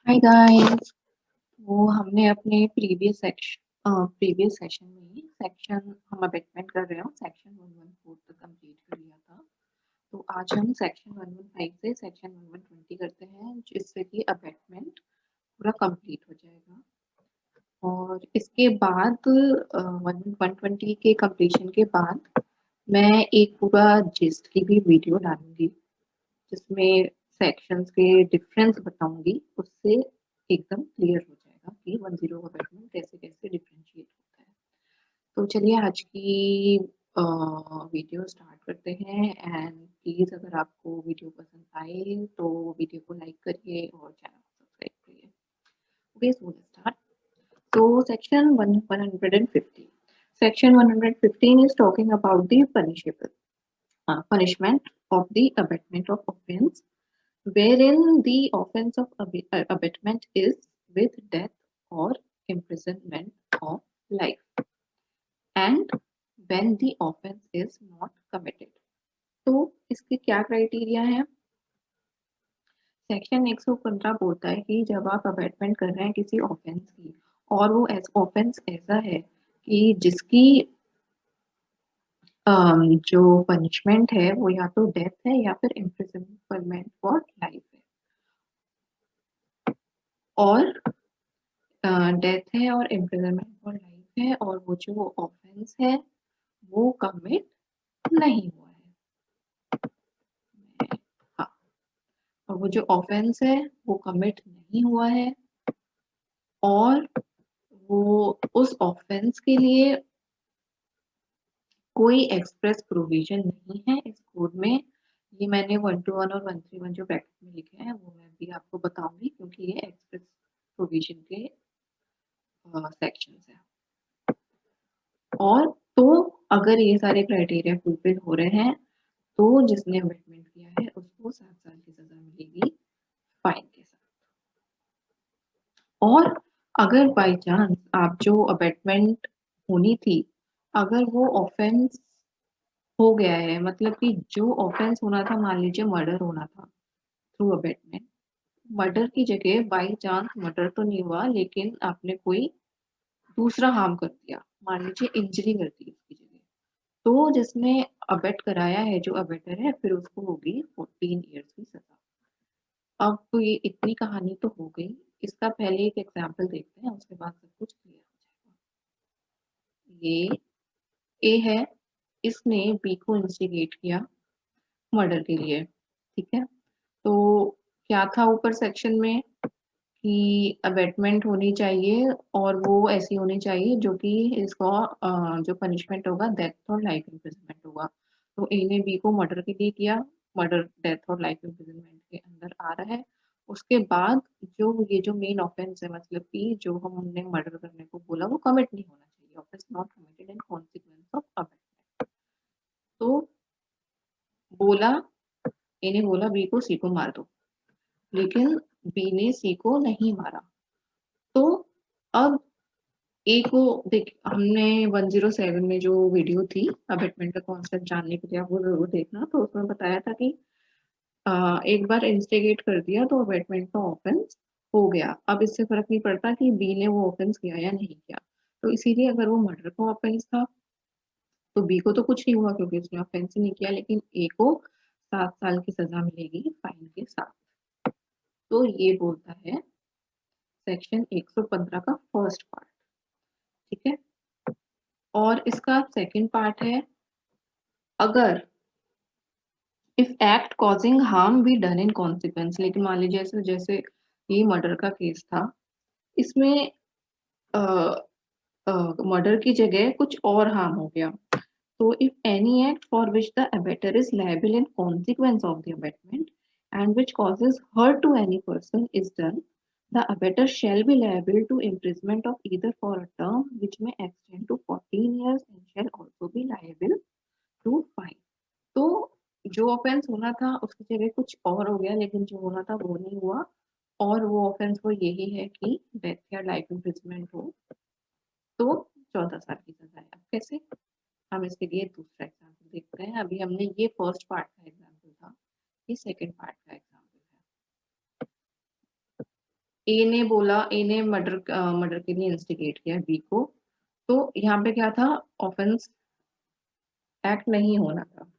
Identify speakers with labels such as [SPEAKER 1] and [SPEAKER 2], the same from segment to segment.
[SPEAKER 1] Hi guys. वो हमने अपने प्रीवियस सेशन में सेक्शन हम अबेटमेंट कर रहे हो सेक्शन 114 तक कंप्लीट कर लिया था। तो आज हम सेक्शन 115 से सेक्शन 1120 करते हैं जिससे कि अबेटमेंट पूरा कंप्लीट हो जाएगा। और इसके बाद 120 के कंप्लीशन के बाद मैं एक पूरा जिस्ट की भी वीडियो डालूंगी जिसमें सेक्शंस के डिफरेंस बताऊंगी। उससे एकदम क्लियर हो जाएगा कि 10 अबेटमेंट कैसे कैसे डिफरेंशिएट होता है। तो चलिए आज की वीडियो स्टार्ट करते हैं। एंड प्लीज़ अगर आपको वीडियो पसंद आए तो वीडियो को लाइक करिए और चैनल को सब्सक्राइब करिए। Okay, so let's start. So section 150. Section 115 is talking about the punishment of the abatement of offence, wherein the offence of abatement is with death or imprisonment of life, and when the offence is not committed. तो इसके क्या criteria है? Section 115 बोलता है कि जब आप abetment कर रहे हैं किसी ऑफेंस की और वो ऑफेंस ऐसा है कि जिसकी जो पनिशमेंट है वो या तो डेथ है या फिर इम्प्रिजनमेंट फॉर लाइफ है। और डेथ है और इम्प्रिजनमेंट फॉर लाइफ है और वो जो ऑफेंस है वो कमिट नहीं हुआ है। हाँ, और वो जो ऑफेंस है वो कमिट नहीं हुआ है और वो उस ऑफेंस के लिए कोई एक्सप्रेस प्रोविजन नहीं है इस कोड में। ये मैंने 121 और 131 जो ब्रैकेट में लिखे हैं वो मैं भी आपको बताऊंगी क्योंकि ये एक्सप्रेस प्रोविजन के सेक्शंस हैं। और तो अगर ये सारे क्राइटेरिया फुलफिल हो रहे हैं तो जिसने अबेटमेंट किया है उसको 7 साल की सजा मिलेगी फाइन के साथ। और अगर बाई चांस आप जो अबेटमेंट होनी थी अगर वो ऑफेंस हो गया है, मतलब कि जो ऑफेंस होना था, मान लीजिए मर्डर होना था थ्रू अबेटमेंट, मर्डर की जगह बाई चांस मर्डर तो नहीं हुआ लेकिन आपने कोई दूसरा हार्म कर दिया, मान लीजिए इंजरी कर दी उसकी जगह, तो जिसने अबेट कराया है जो अबेटर है फिर उसको होगी 14 ईयर्स की सजा। अब तो ये इतनी कहानी तो हो गई, इसका पहले एक एग्जाम्पल देखते हैं उसके बाद सब कुछ क्लियर हो जाएगा। ये ए है, इसने बी को इंस्टिगेट किया मर्डर के लिए, ठीक है। तो क्या था ऊपर सेक्शन में कि अबेटमेंट होनी चाहिए और वो ऐसी होनी चाहिए जो कि इसको जो पनिशमेंट होगा डेथ और लाइफ इम्प्रिजनमेंट होगा। तो ए ने बी को मर्डर के लिए किया, मर्डर डेथ और लाइफ इम्प्रिजनमेंट के अंदर आ रहा है। उसके बाद जो ये जो मेन ऑफेंस है, मतलब कि जो हमने मर्डर करने को बोला वो कमिट नहीं होना चाहिए, offence not committed in consequence of abetment. तो बोला, ए ने बोला बी को सी को मार दो, लेकिन बी ने सी को नहीं मारा। तो अब ए को देख, हमने 107 में जो वीडियो थी अबेटमेंट का कॉन्सेप्ट जानने के लिए आप वो जरूर देखना, तो उसमें बताया था कि एक बार इंस्टिगेट कर दिया तो अबेटमेंट का ऑफेंस हो गया। अब इससे फर्क नहीं पड़ता कि बी ने वो ऑफेंस किया या नहीं किया। तो इसीलिए अगर वो मर्डर का ऑफेंस था तो बी को तो कुछ नहीं हुआ क्योंकि उसने ऑफेंस ही नहीं किया, लेकिन ए को 7 साल की सजा मिलेगी फाइन के साथ। तो ये बोलता है सेक्शन 115 का फर्स्ट पार्ट, ठीक है। और इसका सेकंड पार्ट है, अगर if act causing harm be done in consequence. लेकिन मान लीजिए जैसे जैसे ये मर्डर का केस था, इसमें मर्डर की जगह कुछ और हार्म हो गया। तो if any act for which the abettor is liable in consequence of the abetment and which causes hurt to any person is done, the abettor shall be liable to imprisonment of either for a term which may extend to 14 years and shall also be liable to fine। तो जो offence होना था उसकी जगह कुछ और हो गया, लेकिन जो होना था वो नहीं हुआ, और वो ऑफेंस वो यही है कि डेथ या लाइफ इम्प्रिजमेंट हो, तो 14 साल की सजा है। अब कैसे, हम इसके लिए दूसरा एग्जाम्पल देखते हैं। अभी हमने ये फर्स्ट पार्ट का एग्जाम्पल था, ये सेकंड पार्ट का एग्जाम्पल है। ए ने मर्डर के लिए इंस्टिगेट किया बी को। तो यहाँ पे क्या था, ऑफेंस एक्ट नहीं होना था।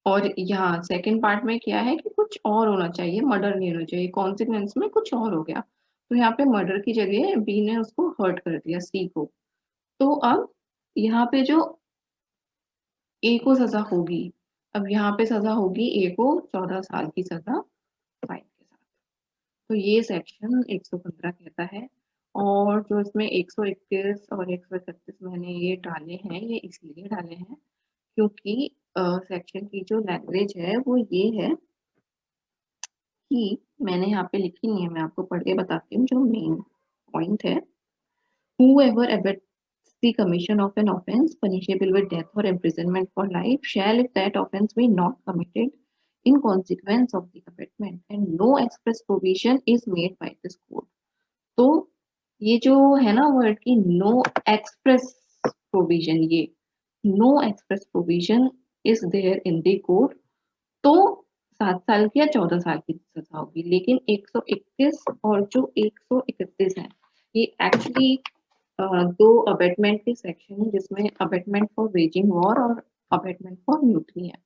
[SPEAKER 1] और यहाँ सेकंड पार्ट में क्या है कि कुछ और होना चाहिए, मर्डर नहीं होना चाहिए, कॉन्सिक्वेंस में कुछ और हो गया। तो यहाँ पे मर्डर की जगह बी ने उसको हर्ट कर दिया, सी को। तो अब यहाँ पे जो ए को सजा होगी, अब यहाँ पे सजा होगी ए को 14 साल की सजा फाइन के साथ। तो ये सेक्शन 115 कहता है। और जो इसमें 121 और 131 मैंने ये डाले हैं, ये इसलिए डाले हैं क्योंकि सेक्शन की जो लैंग्वेज है वो ये है कि मैंने यहाँ पे लिखी नहीं है, मैं आपको पढ़ के बताती हूँ जो मेन पॉइंट है। Whoever abets the commission of an offence punishable with death or imprisonment for life shall, if that offence be not committed in consequence of the abatement, and no express provision is made by this code. तो ये जो है ना word की no express provision, ये no express provision is there in the code, तो 7 साल की या 14 साल की सजा होगी। लेकिन 121 और जो 131 है, ये एक्चुअली दो अबेटमेंट के सेक्शन है, जिसमें अबेटमेंट फॉर वेजिंग वॉर और अबेटमेंट फॉर न्यूट्री है।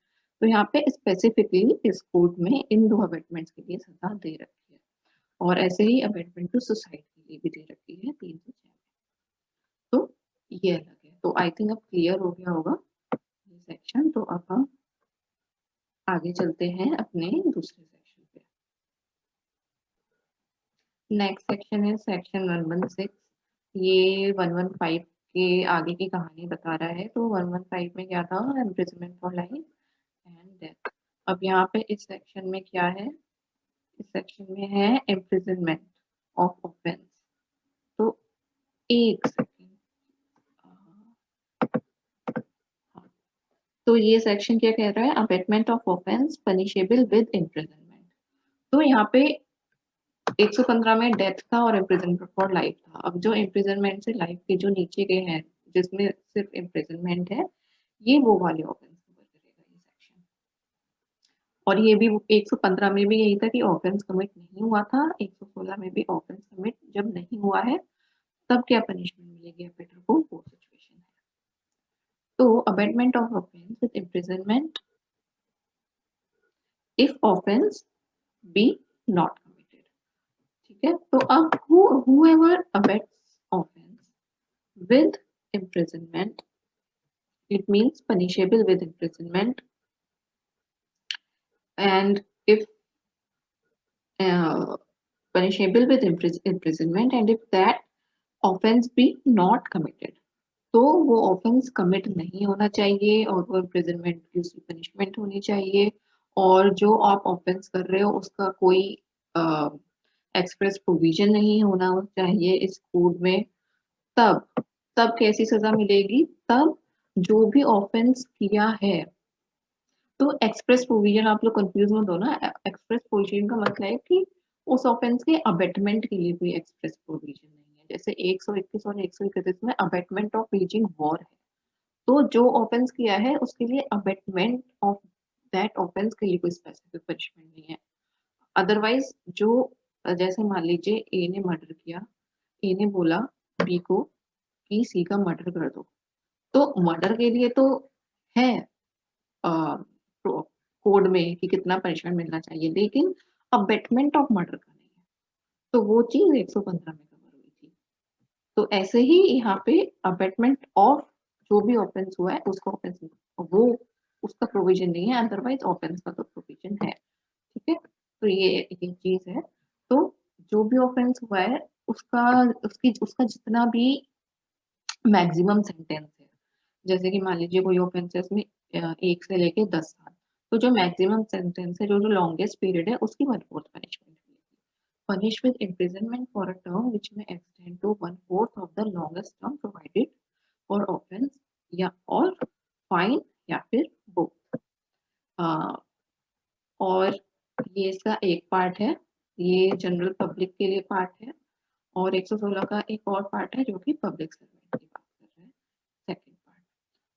[SPEAKER 1] तो यहाँ पे स्पेसिफिकली इस कोड में इन दो अबेटमेंट्स के लिए सजा दे रखी है। और ऐसे ही अबेटमेंट टू सुसाइड के लिए भी दे रखी है 306 में। तो ये अलग है। तो आई थिंक अब क्लियर हो गया होगा ये सेक्शन। तो अब हम आगे चलते हैं अपने दूसरे सेक्शन पे। नेक्स्ट सेक्शन है सेक्शन 116। ये 115 के आगे की कहानी बता रहा है। तो 115 में क्या था, imprisonment for life and death. अब यहाँ पे इस सेक्शन में क्या है, इस सेक्शन में है इम्प्रिजनमेंट ऑफ ऑफेंस। तो एक सेकेंड, तो ये सेक्शन क्या कह रहा है, abetment of offence punishable with imprisonment. तो यहाँ पे 115 में डेथ था और इम्प्रिजनमेंट फॉर लाइफ था। अब जो इम्प्रिजनमेंट से लाइफ के जो नीचे के हैं, जिसमें सिर्फ इम्प्रिजनमेंट है, ये वो वाले ऑफेंस कवर करेगा ये सेक्शन। और ये भी 115 में भी यही था कि ऑफेंस कमिट नहीं हुआ था, 116 में भी ऑफेंस कमिट जब नहीं हुआ है तब क्या पनिशमेंट मिलेगी अफेंडर को, वो सिचुएशन है। तो abetment of offence with imprisonment if offence be not committed. ठीक है, तो अब whoever abets offense with imprisonment, it means punishable with imprisonment, and if uh, punishable with imprisonment, and if that offense be not committed, तो वो offence commit नहीं होना चाहिए और वो इम्प्रिजनमेंट की उसकी पनिशमेंट होनी चाहिए। और जो आप ऑफेंस कर रहे हो उसका कोई एक्सप्रेस प्रोविजन नहीं होना चाहिए इस कोड में। तब तब कैसी सजा मिलेगी, तब जो भी ऑफेंस किया है। तो एक्सप्रेस प्रोविजन, आप लोग कंफ्यूज मत हो ना, एक्सप्रेस प्रोविजन का मतलब है कि उस ऑफेंस के अबेटमेंट के लिए कोई एक्सप्रेस प्रोविजन नहीं है। जैसे 121 और 131 में अबेटमेंट ऑफ वेजिंग वॉर है, तो जो ऑफेंस किया है उसके लिए अबेटमेंट ऑफ दैट ऑफेंस के लिए कोई स्पेसिफिक पनिशमेंट नहीं है। अदरवाइज जो जैसे मान लीजिए ए ने मर्डर किया, ए ने बोला बी को कि सी का मर्डर कर दो, तो मर्डर के लिए तो है कोड में कि कितना पनिशमेंट मिलना चाहिए, लेकिन अबेटमेंट ऑफ मर्डर का नहीं है। तो वो चीज 115 में कवर हुई थी। तो ऐसे ही यहाँ पे अबेटमेंट ऑफ जो भी ऑफेंस हुआ है उसका ऑफेंस वो उसका प्रोविजन नहीं है, अदरवाइज ऑफेंस का तो प्रोविजन है। ठीक है, तो ये चीज है। तो जो भी ऑफेंस हुआ है उसका उसका जितना भी मैक्सिमम सेंटेंस है, जैसे कि मान लीजिए कोई ऑफेंस है इसमें 1 से लेके 10 साल, तो जो मैक्सिमम सेंटेंस है, जो जो लॉन्गेस्ट पीरियड है, उसकी 1/4 पनिशमेंट मिलेगी। Punish with imprisonment for a term which may extend to 1/4 of the longest term provided for offence, या और फाइन, या फिर बोथ। और ये इसका एक पार्ट है, ये जनरल पब्लिक के लिए पार्ट है। और 116 का एक और पार्ट है जो कि पब्लिक सर्वेंट की बात कर रहे हैं, सेकंड पार्ट।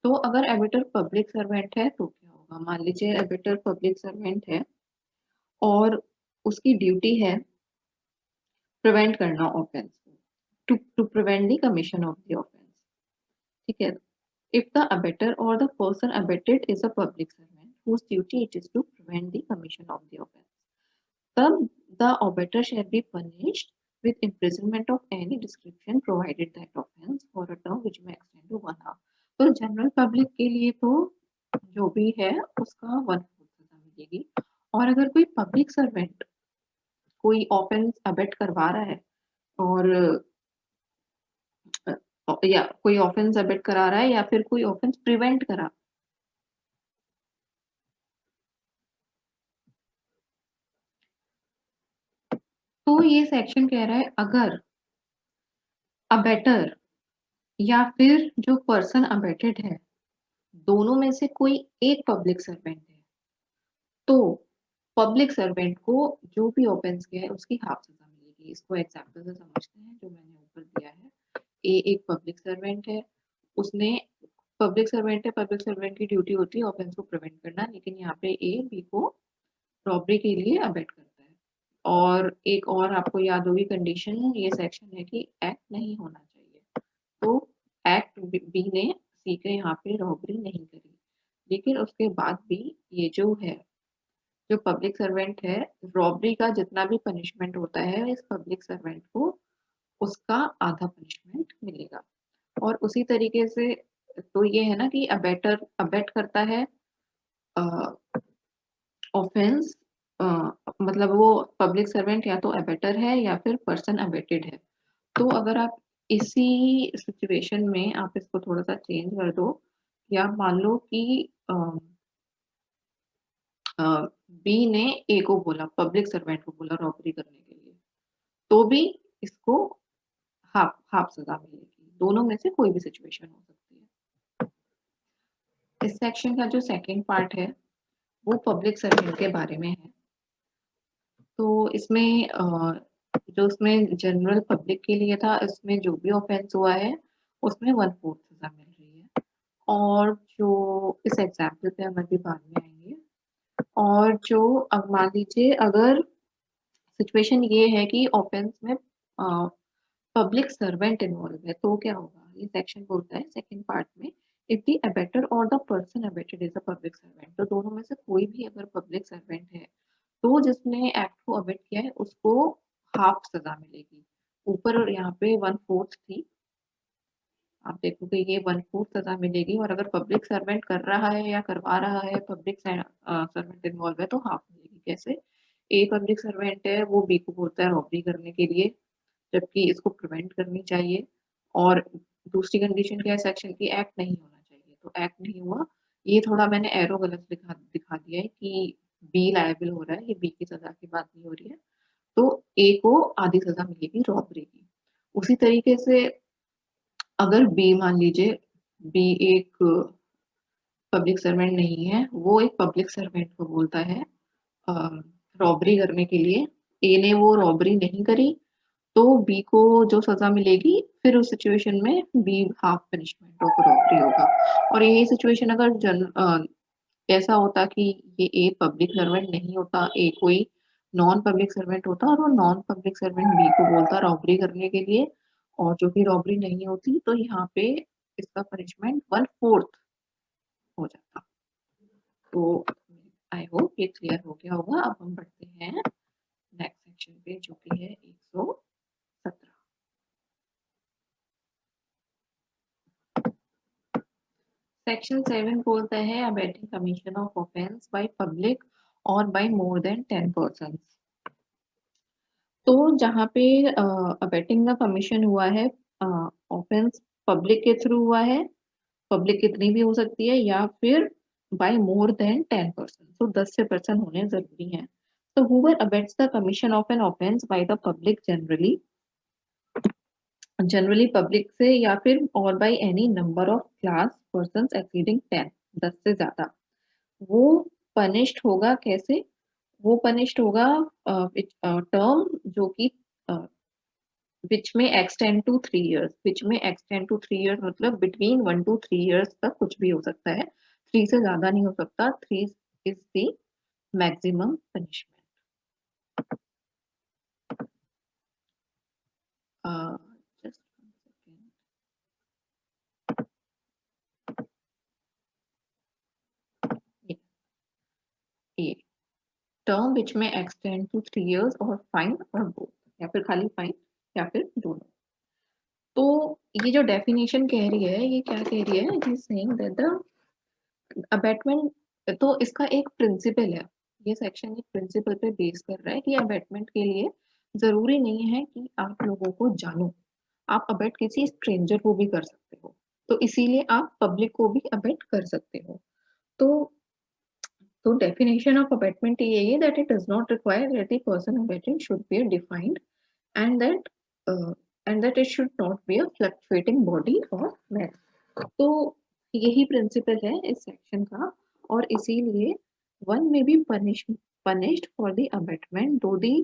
[SPEAKER 1] तो अगर एबिटर पब्लिक सर्वेंट है तो क्या होगा, मान लीजिए एबिटर पब्लिक सर्वेंट है और उसकी ड्यूटी है प्रिवेंट करना ऑफेंस को, to prevent the commission of the offence. ठीक है। If the abettor or the person abetted is a public servant whose duty it is to prevent the commission of the offence, then the abettor shall be punished with imprisonment of any description provided that offence for a term which may extend to 1 year। तो general public के लिए तो जो भी है उसका 1/4 सजा मिलेगी। और अगर कोई पब्लिक सर्वेंट कोई ऑफेंस अबेट करवा रहा है और या कोई ऑफेंस अबेट करा रहा है या फिर कोई ऑफेंस प्रिवेंट करा, तो ये सेक्शन कह रहा है अगर अबेटर या फिर जो पर्सन अबेटेड है दोनों में से कोई एक पब्लिक सर्वेंट है, तो पब्लिक सर्वेंट को जो भी ऑफेंस किया है उसकी हाफ सजा मिलेगी। इसको एग्जांपल से समझते हैं जो मैंने ऊपर दिया है। ए एक पब्लिक सर्वेंट है, उसने पब्लिक सर्वेंट की ड्यूटी होती है ऑफेंस को प्रिवेंट करना, लेकिन यहाँ पे ए बी को रॉबरी के लिए अबेट करता है। और एक और आपको याद होगी कंडीशन ये सेक्शन है कि एक्ट नहीं होना चाहिए। तो एक्ट बी ने सी के यहाँ पे रॉबरी नहीं करी, लेकिन उसके बाद भी ये जो है जो पब्लिक सर्वेंट है, रॉबरी का जितना भी पनिशमेंट होता है इस पब्लिक सर्वेंट को उसका आधा पनिशमेंट मिलेगा। और उसी तरीके से तो ये है ना कि अबेट करता है ऑफेंस, मतलब वो पब्लिक सर्वेंट या तो अबेटर है या फिर पर्सन अबेटेड है। तो अगर आप इसी सिचुएशन में आप इसको थोड़ा सा चेंज कर दो, या मान लो कि बी ने ए को बोला, पब्लिक सर्वेंट को बोला रॉबरी करने के लिए, तो भी इसको हाफ हाफ सजा मिलेगी। दोनों में से कोई भी सिचुएशन हो सकती है। इस सेक्शन का जो सेकंड पार्ट है वो पब्लिक सर्वेंट के बारे में है। तो इसमें जो उसमें जनरल पब्लिक के लिए था, इसमें जो भी ऑफेंस हुआ है उसमें 1/4 सजा मिल रही है। और जो इस एग्जाम्पल पे हम अभी बाद में आएंगे। और जो अब मान लीजिए अगर सिचुएशन ये है कि ऑफेंस में पब्लिक सर्वेंट इन्वॉल्व है, तो क्या होगा? ये सेक्शन बोलता है सेकंड पार्ट में, इफ द अबेटर और the person abetted is a public servant, तो दोनों में से कोई भी अगर पब्लिक सर्वेंट है तो जिसने एक्ट को अबेट किया है उसको हाफ सजा मिलेगी। ऊपर और यहाँ पे 1/4 थी, आप देखोगे ये 1/4 सजा मिलेगी। और अगर पब्लिक सर्वेंट कर रहा है या करवा रहा है, पब्लिक सर्वेंट इन्वॉल्व है, तो हाफ मिलेगी। कैसे? ए पब्लिक सर्वेंट है, वो बी को बोलता है रॉबरी करने के लिए, जबकि इसको प्रिवेंट करनी चाहिए। और दूसरी कंडीशन क्या है सेक्शन की? एक्ट नहीं होना चाहिए, तो एक्ट नहीं हुआ। ये थोड़ा मैंने एरो गलत दिखा दिया है कि बी लायबल हो रहा है, ये बी की सजा की बात नहीं हो रही है। तो ए को आधी सजा मिलेगी रॉबरी की। उसी तरीके से अगर बी मान लीजिए बी एक पब्लिक सर्वेंट नहीं है, वो एक पब्लिक सर्वेंट को बोलता है रॉबरी करने के लिए, ए ने वो रॉबरी नहीं करी, तो बी को जो सजा मिलेगी फिर उस सिचुएशन में be half punishment of robbery होगा। और यही सिचुएशन अगर ऐसा होता कि ये ए पब्लिक सर्वेंट नहीं होता, ए कोई नॉन पब्लिक सर्वेंट होता और वो नॉन पब्लिक सर्वेंट बी को बोलता रॉबरी करने के लिए, और जो भी रॉबरी नहीं होती, तो यहाँ पे इसका पनिशमेंट 1/4 हो जाता। तो आई होप ये क्लियर हो गया होगा। अब हम बढ़ते हैं नेक्स्ट सेक्शन पे जो कि है 117। सेक्शन 7 बोलता है abetting commission of offence by public और बाय मोर देन 10 पर्सन। तो जहाँ पे अबेटिंग का कमीशन हुआ है, ऑफेंस पब्लिक के थ्रू हुआ है, पब्लिक कितनी भी हो सकती है, या फिर बाय मोर देन 10 पर्सन, तो 10 से पर्सन होने जरूरी है। तो Hoover abets the commission of an offence by the public generally public से, या फिर और by any number of class person exceeding 10, 10 से ज्यादा, वो पनिश्ड होगा। कैसे? वो पनिश्ड होगा टर्म जो कि विच may extend to 3 years, which may extend to 3 years मतलब बिटवीन 1 to 3 years तक कुछ भी हो सकता है, 3 से ज्यादा नहीं हो सकता। 3 is the maximum punishment. just one second. ये term which may extend to 3 years और फाइन और बोथ, या फिर खाली फाइन या फिर दोनों। तो ये जो डेफिनेशन कह रही है, ये क्या कह रही है, it is saying that the abatement, तो इसका एक प्रिंसिपल है, ये सेक्शन एक प्रिंसिपल पे बेस कर रहा है कि अबैटमेंट के लिए जरूरी नहीं है कि आप लोगों को जानो, आप अबैट किसी स्ट्रेंजर को भी कर सकते हो, तो इसीलिए आप पब्लिक को भी अबैट कर सकते हो। तो definition of abatement यही है that it does not require that the person abetting should be defined, and that uh, it should not be a fluctuating body or mass। तो यही प्रिंसिपल है इस सेक्शन का, और इसीलिए one may be punished for the abatement, दो दी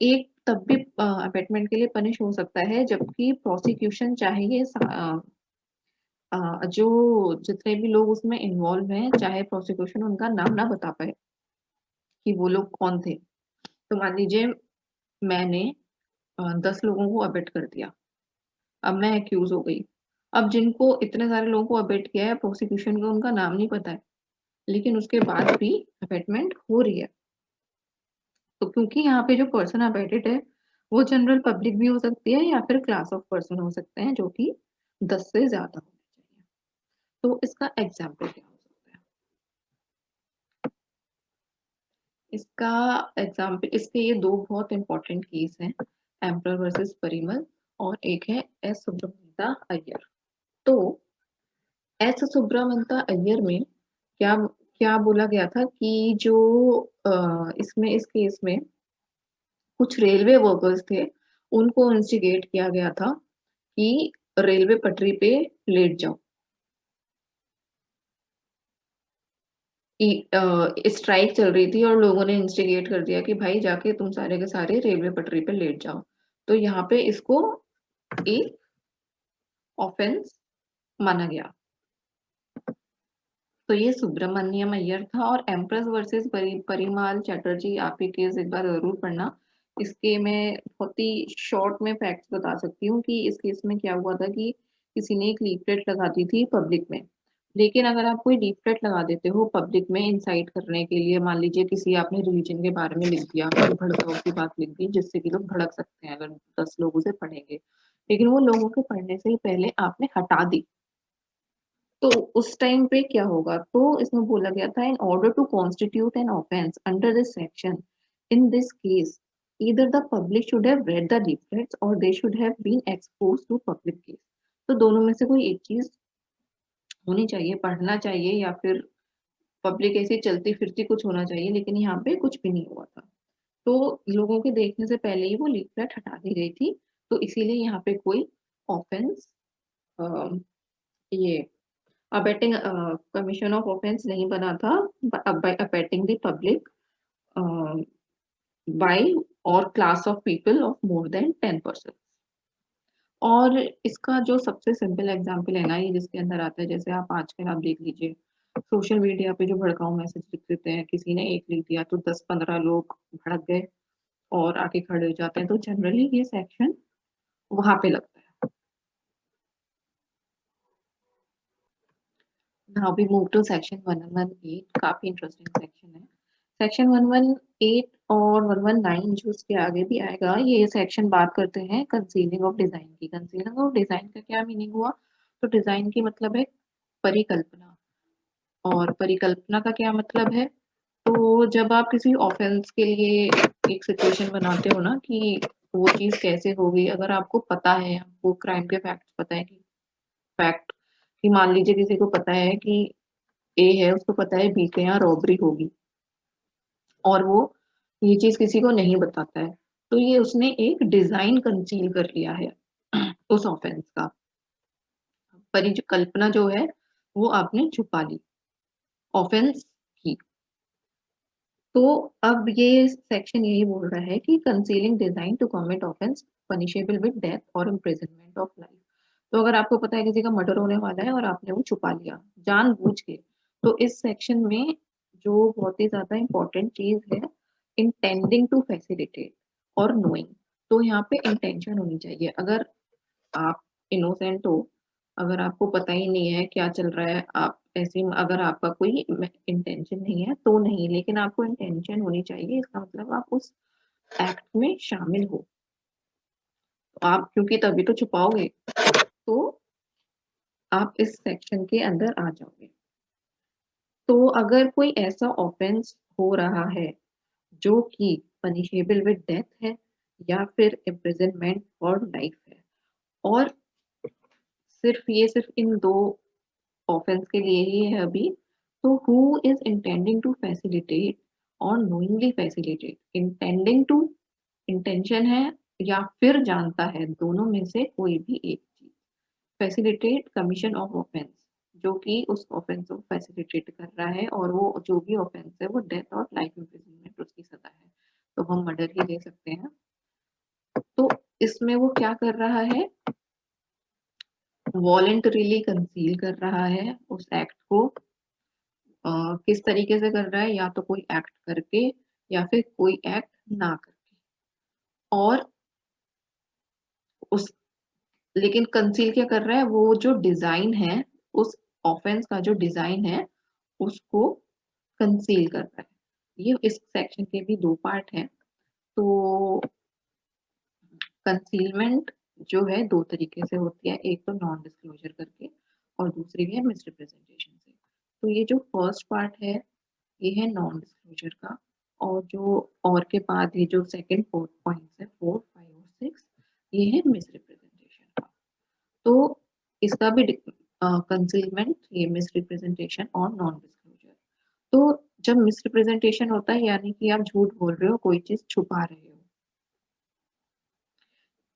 [SPEAKER 1] एक तब भी अबेटमेंट के लिए पनिश हो सकता है जबकि प्रोसिक्यूशन चाहे ये जो जितने भी लोग उसमें इन्वॉल्व हैं, चाहे प्रोसिक्यूशन उनका नाम ना बता पाए कि वो लोग कौन थे। तो मान लीजिए मैंने 10 लोगों को अबेट कर दिया, अब मैं एक्यूज हो गई। अब जिनको इतने सारे लोगों को अबेट किया है, प्रोसिक्यूशन को उनका नाम नहीं पता है, लेकिन उसके बाद भी अबेटमेंट हो रही है। तो क्योंकि यहाँ पे जो पर्सन अबेटेड है वो जनरल पब्लिक भी हो सकती है या फिर क्लास ऑफ पर्सन हो सकते हैं जो कि 10 से ज्यादा होने चाहिए। तो इसका एग्जाम्पल क्या हो सकता है? इसका एग्जाम्पल, इसके ये दो बहुत इंपॉर्टेंट केस हैं, एम्परर वर्सेस परिमल और एक है एस सुब्रमण्यता अय्यर। तो एस सुब्रमण्यता अय्यर में क्या क्या बोला गया था कि जो इसमें इस केस में कुछ रेलवे वर्कर्स थे, उनको इंस्टिगेट किया गया था कि रेलवे पटरी पे लेट जाओ। स्ट्राइक चल रही थी और लोगों ने इंस्टिगेट कर दिया कि भाई जाके तुम सारे के सारे रेलवे पटरी पे लेट जाओ। तो यहाँ पे इसको एक ऑफेंस माना गया। तो ये सुब्रमण्यम अय्यर था। और एम्प्रेस वर्सेस परिमाल चैटर्जी, आप ये केस एक बार जरूर पढ़ना। इसके मैं बहुत ही शॉर्ट में फैक्ट्स बता सकती हूँ कि इस केस में क्या हुआ था कि किसी ने एक लीफलेट लगा दी थी पब्लिक में। लेकिन अगर आप कोई लीफलेट लगा देते हो पब्लिक में इंसाइट करने के लिए, मान लीजिए किसी आपने रिलीजन के बारे में लिख दिया, कोई भड़काऊ की बात लिख दी जिससे कि लोग भड़क सकते हैं अगर 10 लोग उसे पढ़ेंगे, लेकिन वो लोगों के पढ़ने से ही पहले आपने हटा दी, तो उस टाइम पे क्या होगा? तो इसमें बोला गया था in order to constitute an offence under this section, in this case either the public should have read the leaflets or they should have been exposed to public case। तो दोनों में से कोई एक चीज होनी चाहिए, पढ़ना चाहिए या फिर पब्लिक ऐसी चलती फिरती कुछ होना चाहिए, लेकिन यहाँ पे कुछ भी नहीं हुआ था। तो लोगों के देखने से पहले ही वो लीफलेट हटा दी गई थी, तो इसीलिए यहाँ पे कोई ऑफेंस, ये abetting commission of offense नहीं बना था by abetting the public by or class of people of more than 10 persons। और इसका जो सबसे सिंपल एग्जांपल है ना, ये जिसके अंदर आता है, जैसे आप आजकल आप देख लीजिए सोशल मीडिया पे जो भड़काऊ मैसेज लिख देते हैं, किसी ने एक लिख दिया तो 10-15 लोग भड़क गए और आके खड़े हो जाते हैं, तो जनरली ये सेक्शन वहां पे लगता है। Now we move to section 118, काफी इंटरेस्टिंग सेक्शन है। सेक्शन 118 और 119 जो उसके आगे भी आएगा, ये सेक्शन बात करते हैं कंसीलिंग ऑफ डिजाइन की। कंसीलिंग ऑफ डिजाइन का क्या मीनिंग हुआ? तो डिजाइन की मतलब है परिकल्पना, और परिकल्पना का क्या मतलब है? तो जब आप किसी ऑफेंस के लिए एक सिचुएशन बनाते हो ना कि वो चीज कैसे होगी, अगर आपको पता है, आपको क्राइम के फैक्ट पता है कि फैक्ट कि मान लीजिए किसी को पता है कि ए है, उसको पता है बी के यहाँ रॉबरी होगी और वो ये चीज किसी को नहीं बताता है, तो ये उसने एक डिजाइन कंसील कर लिया है उस ऑफेंस का। परिकल्पना जो है वो आपने छुपा ली ऑफेंस की। तो अब ये सेक्शन यही बोल रहा है कि concealing design to commit offence punishable with death और इम्प्रिजनमेंट ऑफ लाइफ। तो अगर आपको पता है किसी का मर्डर होने वाला है और आपने वो छुपा लिया जानबूझ के, तो इस सेक्शन में जो बहुत ही ज्यादा इंपॉर्टेंट चीज है, इंटेंडिंग टू फैसिलिटेट और नोइंग। तो यहाँ पे इंटेंशन होनी चाहिए। अगर आप इनोसेंट हो, अगर आपको पता ही नहीं है क्या चल रहा है, आप ऐसे अगर आपका कोई इंटेंशन नहीं है तो नहीं, लेकिन आपको इंटेंशन होनी चाहिए, इसका मतलब आप उस एक्ट में शामिल हो। आप क्योंकि तभी तो छुपाओगे, तो आप इस सेक्शन के अंदर आ जाओगे। तो अगर कोई ऐसा ऑफेंस हो रहा है जो कि पनिशेबल विद डेथ है या फिर इम्प्रिजनमेंट फॉर लाइफ है, और सिर्फ इन दो ऑफेंस के लिए ही है अभी, तो who is intending to facilitate or knowingly facilitate, intending to intention है या फिर जानता है, दोनों में से कोई भी एक चीज। फैसिलिटेट कमीशन ऑफ ऑफेंस, जो कि उस ऑफेंस को फैसिलिटेट कर रहा है, और वो जो भी ऑफेंस है वो डेथ और लाइफ इम्प्रिजनमेंट उसकी सजा है, तो हम मर्डर ही ले सकते हैं। तो इसमें वो क्या कर रहा है, वॉलेंटरीली कंसील कर रहा है उस एक्ट को। किस तरीके से कर रहा है, या तो कोई एक्ट करके या फिर कोई एक्ट ना करके, और उस लेकिन कंसील क्या कर रहा है, वो जो डिजाइन है, उस ऑफेंस का जो डिजाइन है उसको कंसील कर रहा है। ये इस सेक्शन के भी दो पार्ट हैं। तो कंसीलमेंट जो है दो तरीके से होती है, एक तो नॉन डिस्क्लोजर करके और दूसरी है मिसरिप्रेजेंटेशन से। तो ये जो फर्स्ट पार्ट है ये है नॉन डिस्क्लोजर का, और जो और के बाद ये जो सेकंड फोर्थ पॉइंट्स है 4, 5 और 6, ये है मिसरिप्रेजेंटेशन का। तो इसका भी कंसीलमेंट, ये मिसरिप्रेजेंटेशन और नॉन डिस्क्लोजर। तो जब मिसरिप्रेजेंटेशन होता है यानी कि आप झूठ बोल रहे हो, कोई चीज छुपा रहे हो,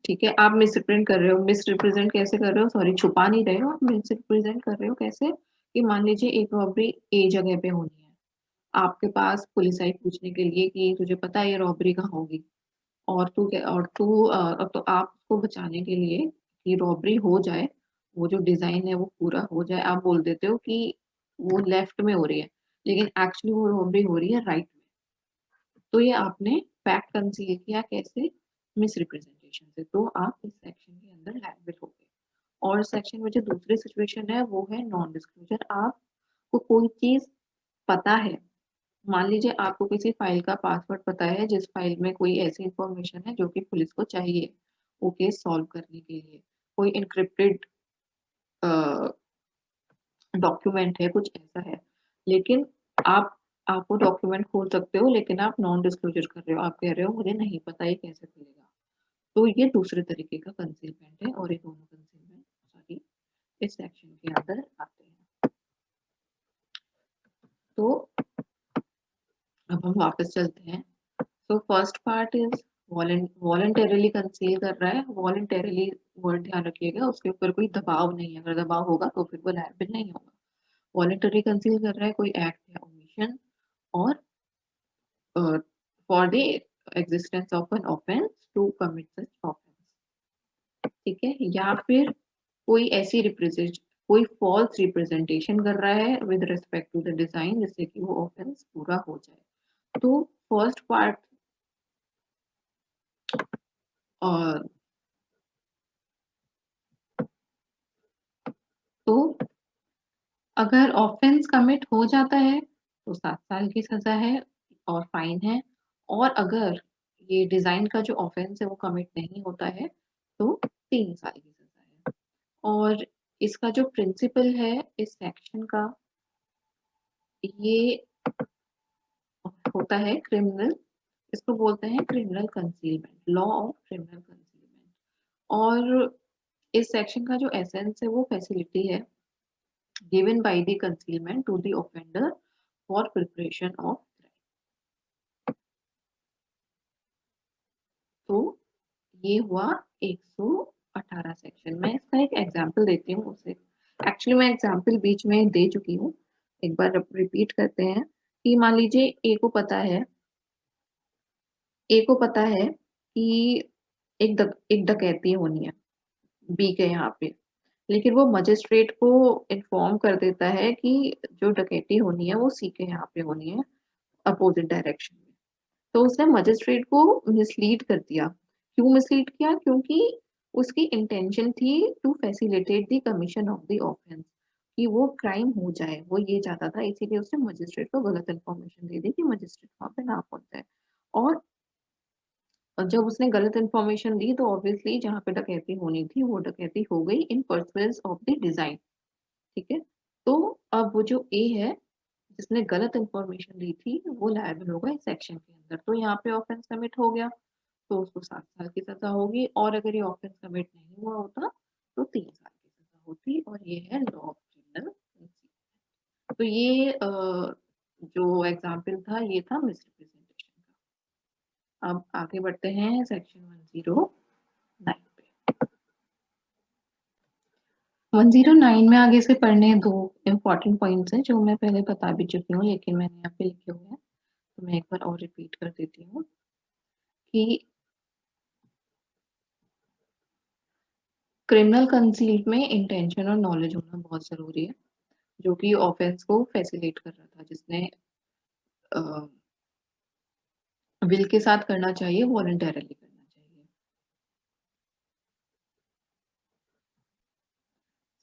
[SPEAKER 1] ठीक है, आप मिसरिप्रेजेंट कर रहे हो। मिसरिप्रेजेंट कैसे कर रहे हो, सॉरी, छुपा नहीं रहे हो, आप मिसरिप्रेजेंट कर रहे हो कैसे, कि मान लीजिए एक रॉबरी ए जगह पे होनी है, आपके पास पुलिस आई पूछने के लिए कि तुझे पता है ये रॉबरी कहाँ होगी, और तू क्या, और तू अब तो आप उसको बचाने के लिए कि रॉबरी हो जाए, वो जो डिजाइन है वो पूरा हो जाए, आप बोल देते हो कि वो लेफ्ट में हो रही है, लेकिन एक्चुअली वो रॉबरी हो रही है राइट में। तो ये आपने फैक्ट कंसील किया कैसे, मिस रिप्रेजेंटेशन से, तो आप इस सेक्शन के अंदर लायबल हो गए। और सेक्शन में जो दूसरी सिचुएशन है वो है नॉन डिस्क्लोजर। आपको कोई चीज पता है, मान लीजिए आपको किसी फाइल का पासवर्ड पता है, जिस फाइल में कोई ऐसी इंफॉर्मेशन है जो कि पुलिस को चाहिए वो केस सॉल्व करने के लिए, कोई इनक्रिप्टेड डॉक्यूमेंट है, कुछ ऐसा है, लेकिन आप वो डॉक्यूमेंट खोल सकते हो, लेकिन आप नॉन डिस्क्लोजर कर रहे हो, आप कह रहे हो मुझे नहीं पता ये कैसे खुलेगा। तो ये दूसरे तरीके का कंसीलमेंट है, और ये दोनों कंसीलमेंट सॉरी इस सेक्शन के अंदर आते हैं। तो अब हम वापस चलते हैं। तो first part is voluntarily conceal कर रहा है। वॉलंटरली वर्ड ध्यान रखिएगा, उसके ऊपर कोई दबाव नहीं है, अगर दबाव होगा तो फिर वो लायबल नहीं होगा। वॉलंटरी कंसील कर रहा है कोई एक्ट या ओमिशन, और for the existence of an offence to commit such offence, ठीक है, या फिर कोई ऐसी रिप्रेजेंट कोई फॉल्स रिप्रेजेंटेशन कर रहा है with respect to the design, जिससे कि वो ऑफेंस पूरा हो जाए। तो फर्स्ट पार्ट, और तो अगर ऑफेंस कमिट हो जाता है तो 7 साल की सजा है और फाइन है, और अगर ये डिजाइन का जो ऑफेंस है वो कमिट नहीं होता है तो 3 साल की सजा है। और इसका जो प्रिंसिपल है इस सेक्शन का, ये होता है क्रिमिनल, इसको बोलते हैं criminal concealment, law of criminal concealment. और इस सेक्शन का जो एसेंस है वो फैसिलिटी है given by the concealment to the offender for preparation of crime। तो ये हुआ 118 सेक्शन। मैं इसका एक एग्जांपल देती हूँ उसे, एक्चुअली मैं एग्जांपल बीच में दे चुकी हूँ, एक बार रिपीट करते हैं। कि मान लीजिए ए को पता है कि एक डकैती होनी है बी के यहाँ पे, लेकिन वो मजिस्ट्रेट को इन्फॉर्म कर देता है कि जो डकैती होनी है वो सी के यहाँ पे होनी है, अपोजिट डायरेक्शन में। तो उसने मजिस्ट्रेट को मिसलीड कर दिया क्यों मिसलीड किया? क्योंकि उसकी इंटेंशन थी to facilitate the commission of the offence, कि वो क्राइम हो जाए, वो ये चाहता था, इसीलिए उसने मजिस्ट्रेट को गलत इन्फॉर्मेशन दे दी कि मजिस्ट्रेट वहां पे ना पहुंच जाए। और जब उसने गलत इन्फॉर्मेशन दी तो ऑब्वियसली जहाँ पे डकैती होनी थी वो डकैती हो गई इन परस्पेक्ट ऑफ द डिजाइन। ठीक है, तो अब वो जो ए है जिसने गलत इन्फॉर्मेशन दी थी वो लायबल होगा इस सेक्शन के अंदर। तो यहाँ पे ऑफेंस कमिट हो गया तो उसको 7 साल की सजा होगी, और अगर ये ऑफेंस कमिट नहीं हुआ होता तो 3 साल की सजा होती। और ये है लॉ ऑफ क्रिमिनल। तो ये जो एग्जाम्पल था ये था मिसरिप्रेजेंटेशन का। अब आगे बढ़ते हैं सेक्शन 109 पे। 109 में आगे से पढ़ने दो इम्पोर्टेंट पॉइंट्स हैं जो मैं पहले बता भी चुकी हूँ, लेकिन मैंने यहाँ पे लिखे हुए हैं तो मैं एक बार और रिपीट कर देती हूँ कि क्रिमिनल कंसील्ड में इंटेंशन और नॉलेज होना बहुत जरूरी है, जो कि ऑफेंस को फैसिलिटेट कर रहा था, जिसने विल के साथ करना चाहिए, वॉलंटरली करना चाहिए।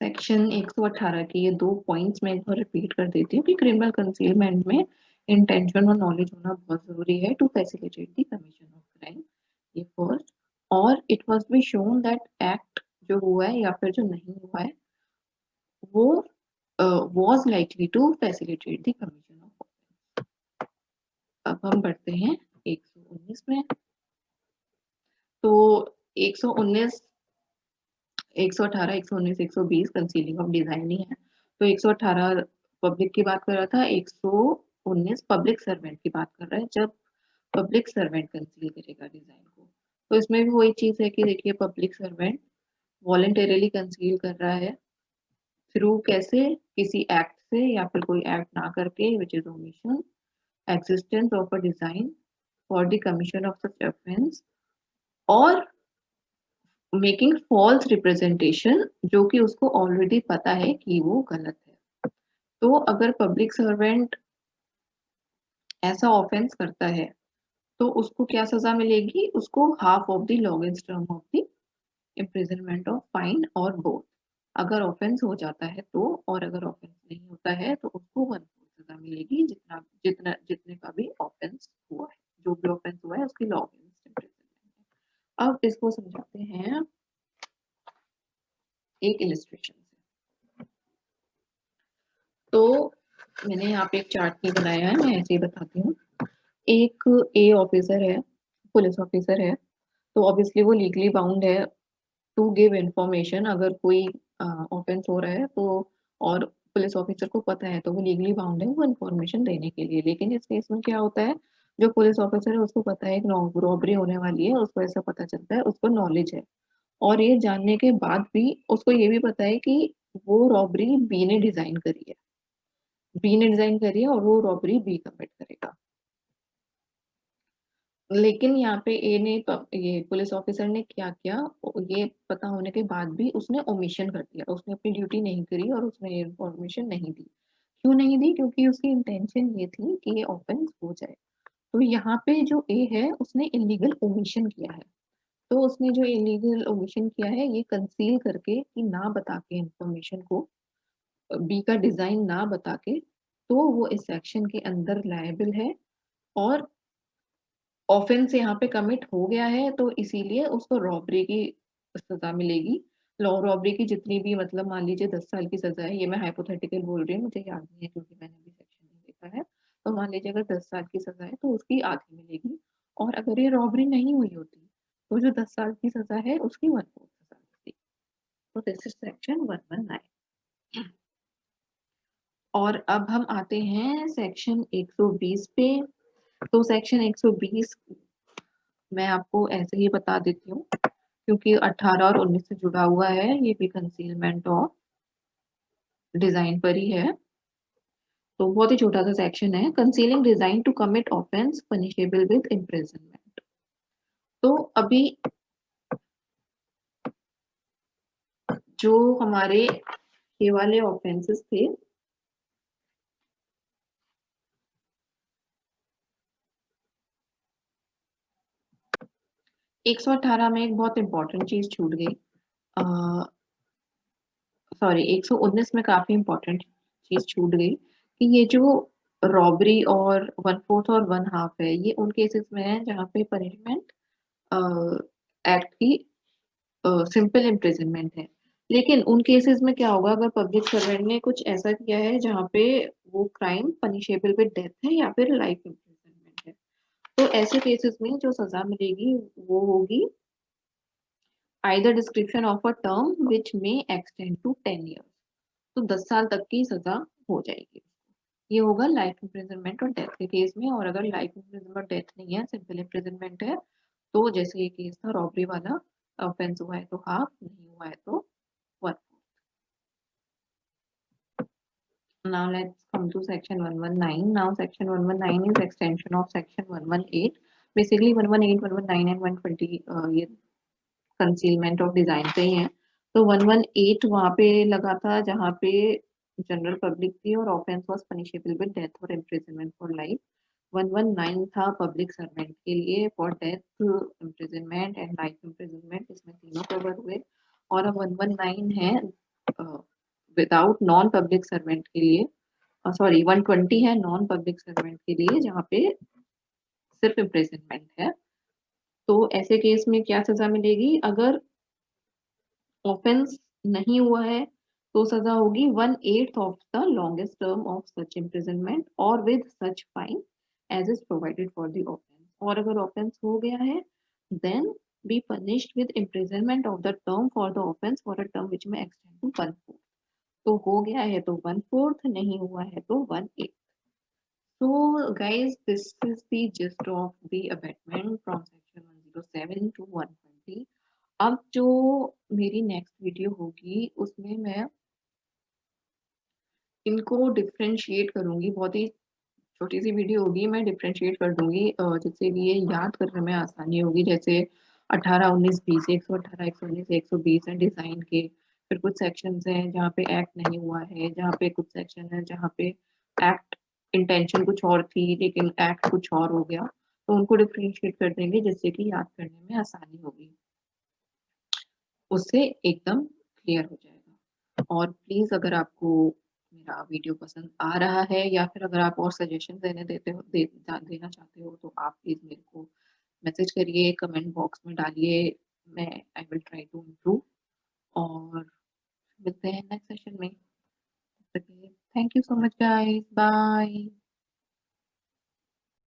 [SPEAKER 1] सेक्शन 118 के ये 2 पॉइंट्स मैं एक बार रिपीट कर देती हूँ कि क्रिमिनल कंसीलमेंट में इंटेंशन और नॉलेज होना बहुत जरूरी है to facilitate the commission of crime, ये फर्स्ट। और it must be shown that act जो हुआ है या फिर जो नहीं हुआ है वो was likely to facilitate the commission of offense। अब हम बढ़ते हैं 119 में। तो 119, 118, 119, 120 कंसीलिंग ऑफ डिजाइन ही है। तो 118 पब्लिक की बात कर रहा था, 119 पब्लिक सर्वेंट की बात कर रहा है, जब पब्लिक सर्वेंट कंसील करेगा डिजाइन को। तो इसमें भी वही चीज है कि देखिए पब्लिक सर्वेंट वॉलंटरली कंसील कर रहा है थ्रू कैसे, किसी एक्ट से या फिर कोई एक्ट ना करके, which is omission, existence of a design for the commission of such offense, और मेकिंग फॉल्स रिप्रेजेंटेशन जो कि उसको ऑलरेडी पता है कि वो गलत है। तो अगर पब्लिक सर्वेंट ऐसा ऑफेंस करता है तो उसको क्या सजा मिलेगी? उसको half of the longest term of the imprisonment of fine और बोथ, अगर ऑफेंस हो जाता है तो। और अगर ऑफेंस नहीं होता है तो उसको 1/4 सजा मिलेगी, जितना जितना जितने का भी ऑफेंस हुआ है, जो भी ऑफेंस हुआ है उसकी लॉन्गेस्ट इम्प्रिजनमेंट। अब इसको समझाते हैं एक इलिस्ट्रेशन से। तो मैंने यहाँ पे एक चार्ट नहीं बनाया है, मैं ऐसे ही बताती हूँ। एक ए ऑफिसर है, पुलिस ऑफिसर है, तो ऑब्वियसली वो लीगली बाउंड है टू गिव इंफॉर्मेशन। अगर कोई ऑफेंस हो रहा है तो, और पुलिस ऑफिसर को पता है तो वो लीगली बाउंड है वो इंफॉर्मेशन देने के लिए। लेकिन इस केस में क्या होता है, जो पुलिस ऑफिसर है उसको पता है कि रॉबरी होने वाली है, उसको ऐसा पता चलता है, उसको नॉलेज है, और ये जानने के बाद भी उसको ये भी पता है कि वो रॉबरी बी ने डिजाइन करी है, बी ने डिजाइन करी है और वो रॉबरी बी कमिट करेगा। लेकिन यहाँ पे ए ने ये पुलिस ऑफिसर ने क्या किया, ये पता होने के बाद भी उसने ओमिशन कर दिया, उसने अपनी ड्यूटी नहीं करी और उसने ये इन्फॉर्मेशन नहीं दी। क्यों नहीं दी? क्योंकि उसकी इंटेंशन ये थी कि ये ऑफेंस हो जाए। तो यहाँ पे जो ए है उसने इलीगल ओमिशन किया है। तो उसने जो इलीगल ओमिशन किया है ये कंसील करके, कि ना बता के इंफॉर्मेशन को, बी का डिजाइन ना बता के, तो वो इस सेक्शन के अंदर लायबल है। और ऑफेंस यहाँ पे कमिट हो गया है तो इसीलिए उसको रॉबरी की सजा मिलेगी। लॉ रॉबरी की जितनी भी, मतलब मान लीजिए 10 साल की सजा है, ये मैं हाइपोथेटिकल बोल रही हूँ, मुझे याद नहीं है क्योंकि मैंने अभी सेक्शन नहीं देखा है। तो मान लीजिए अगर 10 साल की सजा है तो उसकी आधी मिलेगी, और अगर ये रॉबरी नहीं हुई होती तो जो 10 साल की सजा है उसकी 1/4 सजा मिलती। तो दिस इज सेक्शन 119। और अब हम आते हैं सेक्शन 120 पे। तो सेक्शन 120 मैं आपको ऐसे ही बता देती हूँ क्योंकि 18 और 19 से जुड़ा हुआ है, ये भी कंसीलमेंट ऑफ डिजाइन पर ही है। तो बहुत ही छोटा सा सेक्शन है, concealing design to commit offence punishable with imprisonment. तो अभी जो हमारे ये वाले ऑफेंसेस थे, 118 में एक बहुत इंपॉर्टेंट चीज छूट गई। सॉरी, 119 में काफी इंपॉर्टेंट चीज छूट गई कि ये जो रॉबरी और 1/4 और 1/2 है, ये उन केसेस में है जहाँ पे पनिशमेंट एक्ट की सिंपल इम्प्रिजनमेंट है। लेकिन उन केसेस में क्या होगा अगर पब्लिक सर्वेंट ने कुछ ऐसा किया है जहाँ पे वो क्राइम पनिशेबल विद डेथ है या फिर लाइफ इम्प्रिजनमेंट है। तो ऐसे केसेस में जो सजा मिलेगी वो होगी either description of a term which may extend to 10 years. तो 10 साल तक की सजा हो जाएगी। ये होगा लाइफ इम्प्रिजनमेंट और डेथ के केस में। और अगर लाइफ इम्प्रिजनमेंट और डेथ नहीं है, सिंपल इम्प्रिजनमेंट है, तो जैसे ये केस था रॉबरी वाला, ऑफेंस हुआ है तो हाफ, नहीं हुआ है तो 1। Now let's come to section 119. Now section 119 is extension of section 118. Basically 118, 119 and 120 ये कंसीलमेंट ऑफ डिजाइन पे ही है। तो 118 वहां पे लगा था जहाँ पे जनरल पब्लिक थी और offence was punishable with death और इम्प्रिजनमेंट फॉर लाइफ। 119 था पब्लिक सर्वेंट के लिए for death, imprisonment and life imprisonment, इसमें तीनों कवर हुए। और अब 119 है विदाउट नॉन पब्लिक सर्वेंट के लिए, सॉरी 120 है नॉन पब्लिक सर्वेंट के लिए जहाँ पे सिर्फ इम्प्रिजनमेंट है। तो ऐसे केस में क्या सजा मिलेगी अगर ऑफेंस नहीं हुआ है, तो सजा होगी 1/8 of the longest term of such imprisonment or with such fine as is provided for the offence. और अगर ऑफेंस हो गया है then be punished with imprisonment of the term for the offence for a term which may extend to 1/4। तो हो गया है तो 1/4, नहीं हुआ है तो 1/8। So, guys, this is the gist of the abatement from section 107 to 120। अब जो मेरी नेक्स्ट वीडियो होगी उसमें मैं इनको डिफरेंशिएट करूंगी। बहुत ही छोटी सी वीडियो होगी, मैं डिफरेंशिएट कर दूंगी जिससे कि ये याद करने में आसानी होगी। जैसे 18, 19, 20, 118, 119, 120 है डिजाइन के। फिर कुछ सेक्शंस हैं जहाँ पे एक्ट नहीं हुआ है, जहाँ पे कुछ सेक्शन है जहाँ पे एक्ट इंटेंशन कुछ और थी लेकिन एक्ट कुछ और हो गया। तो उनको डिफरेंशिएट कर देंगे जिससे कि याद करने में आसानी होगी, उससे एकदम क्लियर हो जाएगा। और प्लीज अगर आपको मेरा वीडियो पसंद आ रहा है या फिर अगर आप और सजेशन देना चाहते हो तो आप प्लीज मेरे को मैसेज करिए, कमेंट बॉक्स में डालिए। मैं I will try to improve. और मिलते हैं नेक्स्ट सेशन में। Thank you so much guys, bye.